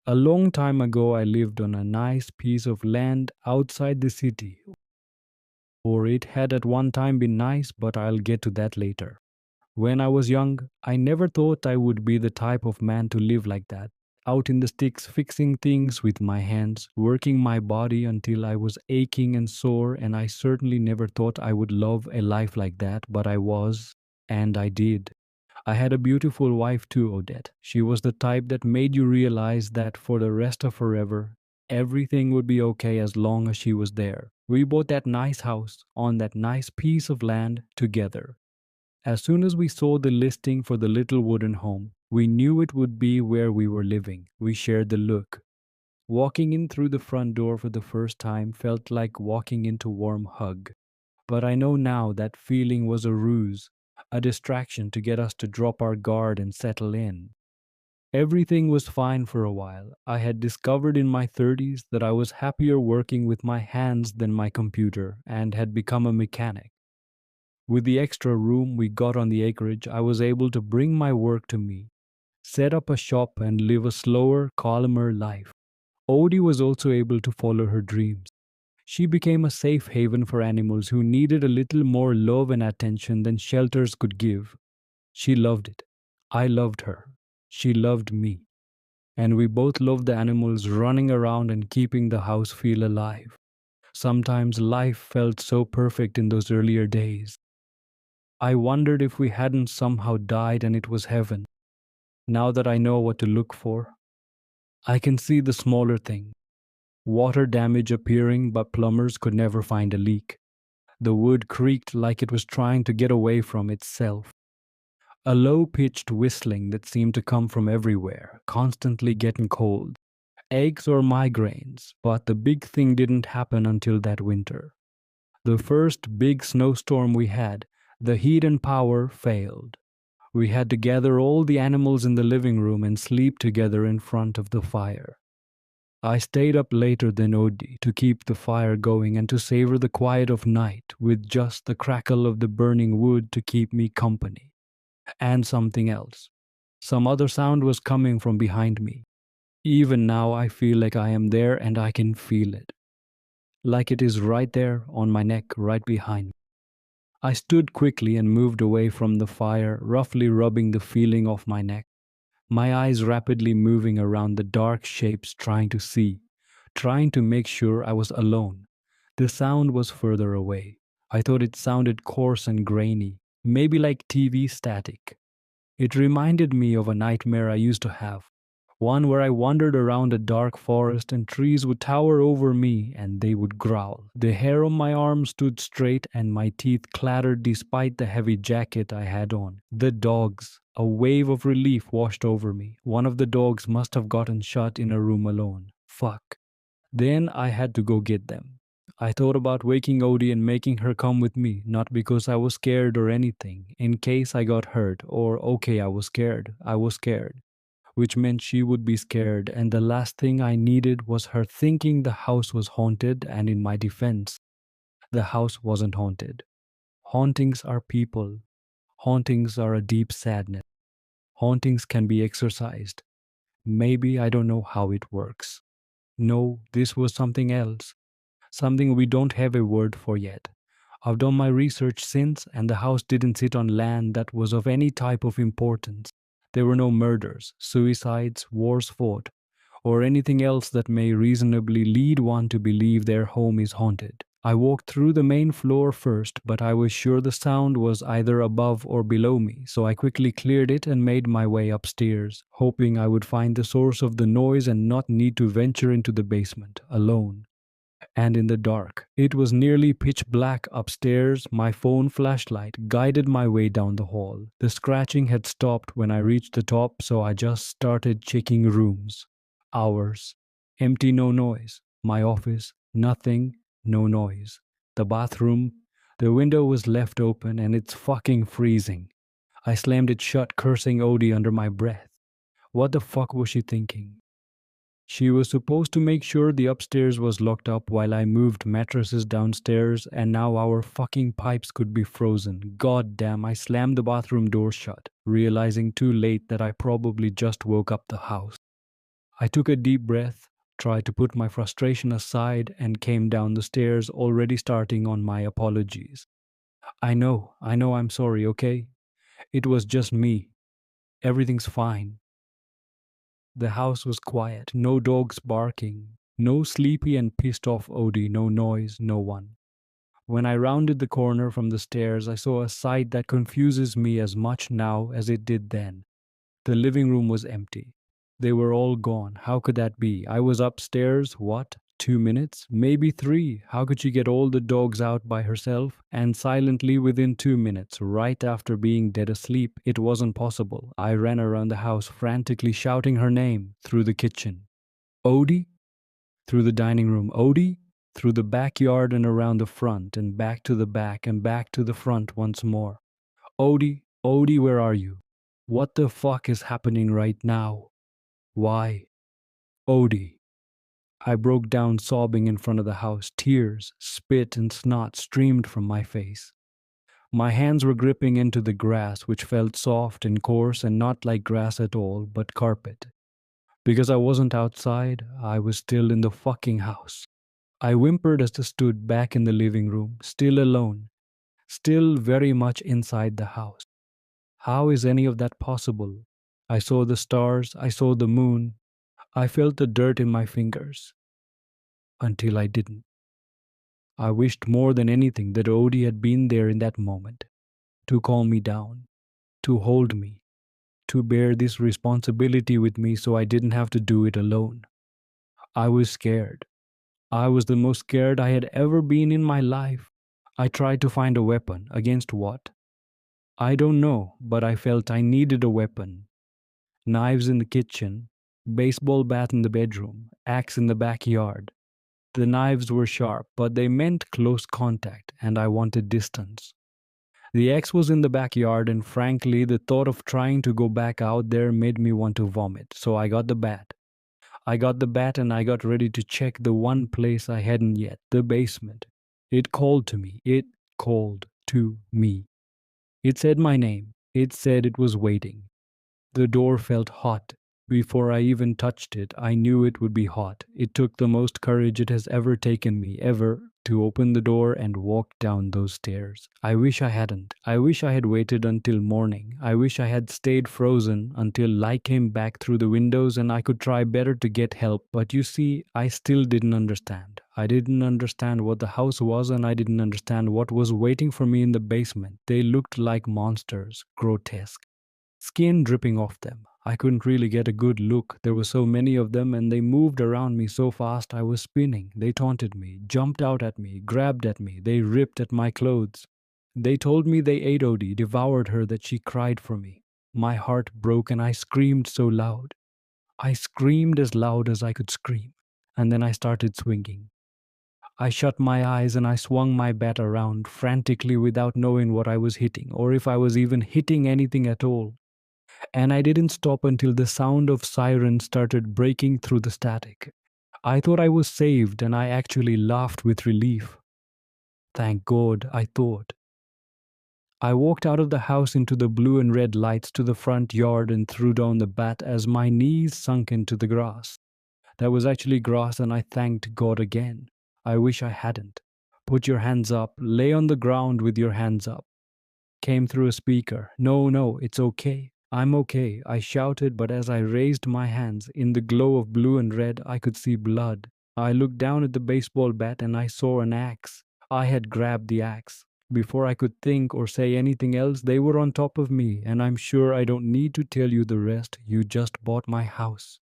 A long time ago, I lived on a nice piece of land outside the city. Or it had at one time been nice, but I'll get to that later. When I was young, I never thought I would be the type of man to live like that. Out in the sticks, fixing things with my hands, working my body until I was aching and sore, and I certainly never thought I would love a life like that, but I was, and I did. I had a beautiful wife too, Odette. She was the type that made you realize that for the rest of forever, everything would be okay as long as she was there. We bought that nice house on that nice piece of land together. As soon as we saw the listing for the little wooden home, we knew it would be where we were living. We shared the look. Walking in through the front door for the first time felt like walking into a warm hug. But I know now that feeling was a ruse, a distraction to get us to drop our guard and settle in. Everything was fine for a while. I had discovered in my 30s that I was happier working with my hands than my computer and had become a mechanic. With the extra room we got on the acreage, I was able to bring my work to me, set up a shop, and live a slower, calmer life. Odie was also able to follow her dreams. She became a safe haven for animals who needed a little more love and attention than shelters could give. She loved it. I loved her. She loved me. And we both loved the animals running around and keeping the house feel alive. Sometimes life felt so perfect in those earlier days. I wondered if we hadn't somehow died and it was heaven. Now that I know what to look for, I can see the smaller thing. Water damage appearing, but plumbers could never find a leak. The wood creaked like it was trying to get away from itself. A low pitched whistling that seemed to come from everywhere, constantly getting cold. Aches or migraines, but the big thing didn't happen until that winter. The first big snowstorm we had, the heat and power failed. We had to gather all the animals in the living room and sleep together in front of the fire. I stayed up later than Odie to keep the fire going and to savor the quiet of night with just the crackle of the burning wood to keep me company. And something else. Some other sound was coming from behind me. Even now, I feel like I am there and I can feel it. Like it is right there on my neck, right behind me. I stood quickly and moved away from the fire, roughly rubbing the feeling off my neck. My eyes rapidly moving around the dark shapes, trying to see, trying to make sure I was alone. The sound was further away. I thought it sounded coarse and grainy, maybe like TV static. It reminded me of a nightmare I used to have, one where I wandered around a dark forest and trees would tower over me and they would growl. The hair on my arm stood straight and my teeth clattered despite the heavy jacket I had on. The dogs. A wave of relief washed over me. One of the dogs must have gotten shut in a room alone. Fuck. Then I had to go get them. I thought about waking Odie and making her come with me, not because I was scared or anything, in case I got hurt, or okay, I was scared, which meant she would be scared, and the last thing I needed was her thinking the house was haunted, and in my defense, the house wasn't haunted. Hauntings are people. Hauntings are a deep sadness. Hauntings can be exorcised. Maybe I don't know how it works. No, this was something else. Something we don't have a word for yet. I've done my research since, and the house didn't sit on land that was of any type of importance. There were no murders, suicides, wars fought, or anything else that may reasonably lead one to believe their home is haunted. I walked through the main floor first, but I was sure the sound was either above or below me, so I quickly cleared it and made my way upstairs, hoping I would find the source of the noise and not need to venture into the basement alone and in the dark. It was nearly pitch black upstairs. My phone flashlight guided my way down the hall. The scratching had stopped when I reached the top, so I just started checking rooms. Hours. Empty, no noise. My office. Nothing, no noise. The bathroom. The window was left open and it's fucking freezing. I slammed it shut, cursing Odie under my breath. What the fuck was she thinking? She was supposed to make sure the upstairs was locked up while I moved mattresses downstairs, and now our fucking pipes could be frozen. God damn, I slammed the bathroom door shut, realizing too late that I probably just woke up the house. I took a deep breath, tried to put my frustration aside, and came down the stairs, already starting on my apologies. I know I'm sorry, okay? It was just me. Everything's fine. The house was quiet, no dogs barking, no sleepy and pissed off Odie, no noise, no one. When I rounded the corner from the stairs, I saw a sight that confuses me as much now as it did then. The living room was empty. They were all gone. How could that be? I was upstairs, what? 2 minutes? Maybe three. How could she get all the dogs out by herself? And silently within 2 minutes, right after being dead asleep, it wasn't possible. I ran around the house, frantically shouting her name, through the kitchen. Odie? Through the dining room. Odie? Through the backyard and around the front, and back to the back, and back to the front once more. Odie, Odie, where are you? What the fuck is happening right now? Why? Odie. I broke down sobbing in front of the house. Tears, spit, and snot streamed from my face. My hands were gripping into the grass, which felt soft and coarse and not like grass at all, but carpet. Because I wasn't outside, I was still in the fucking house. I whimpered as I stood back in the living room, still alone, still very much inside the house. How is any of that possible? I saw the stars, I saw the moon, I felt the dirt in my fingers. Until I didn't. I wished more than anything that Odie had been there in that moment, to calm me down, to hold me, to bear this responsibility with me so I didn't have to do it alone. I was scared. I was the most scared I had ever been in my life. I tried to find a weapon. Against what? I don't know, but I felt I needed a weapon. Knives in the kitchen, baseball bat in the bedroom, axe in the backyard. The knives were sharp, but they meant close contact, and I wanted distance. The axe was in the backyard, and frankly, the thought of trying to go back out there made me want to vomit, so I got the bat. I got the bat and I got ready to check the one place I hadn't yet, the basement. It called to me. It called to me. It said my name. It said it was waiting. The door felt hot. Before I even touched it, I knew it would be hot. It took the most courage it has ever taken me, ever, to open the door and walk down those stairs. I wish I hadn't. I wish I had waited until morning. I wish I had stayed frozen until light came back through the windows and I could try better to get help. But you see, I still didn't understand. I didn't understand what the house was, and I didn't understand what was waiting for me in the basement. They looked like monsters, grotesque. Skin dripping off them. I couldn't really get a good look. There were so many of them, and they moved around me so fast I was spinning. They taunted me, jumped out at me, grabbed at me. They ripped at my clothes. They told me they ate Odie, devoured her, that she cried for me. My heart broke and I screamed so loud. I screamed as loud as I could scream. And then I started swinging. I shut my eyes and I swung my bat around frantically without knowing what I was hitting, or if I was even hitting anything at all. And I didn't stop until the sound of sirens started breaking through the static. I thought I was saved, and I actually laughed with relief. Thank God, I thought. I walked out of the house into the blue and red lights to the front yard and threw down the bat as my knees sunk into the grass. That was actually grass, and I thanked God again. I wish I hadn't. Put your hands up. Lay on the ground with your hands up. Came through a speaker. No, it's okay. I'm okay, I shouted, but as I raised my hands, in the glow of blue and red, I could see blood. I looked down at the baseball bat and I saw an axe. I had grabbed the axe. Before I could think or say anything else, they were on top of me, and I'm sure I don't need to tell you the rest. You just bought my house.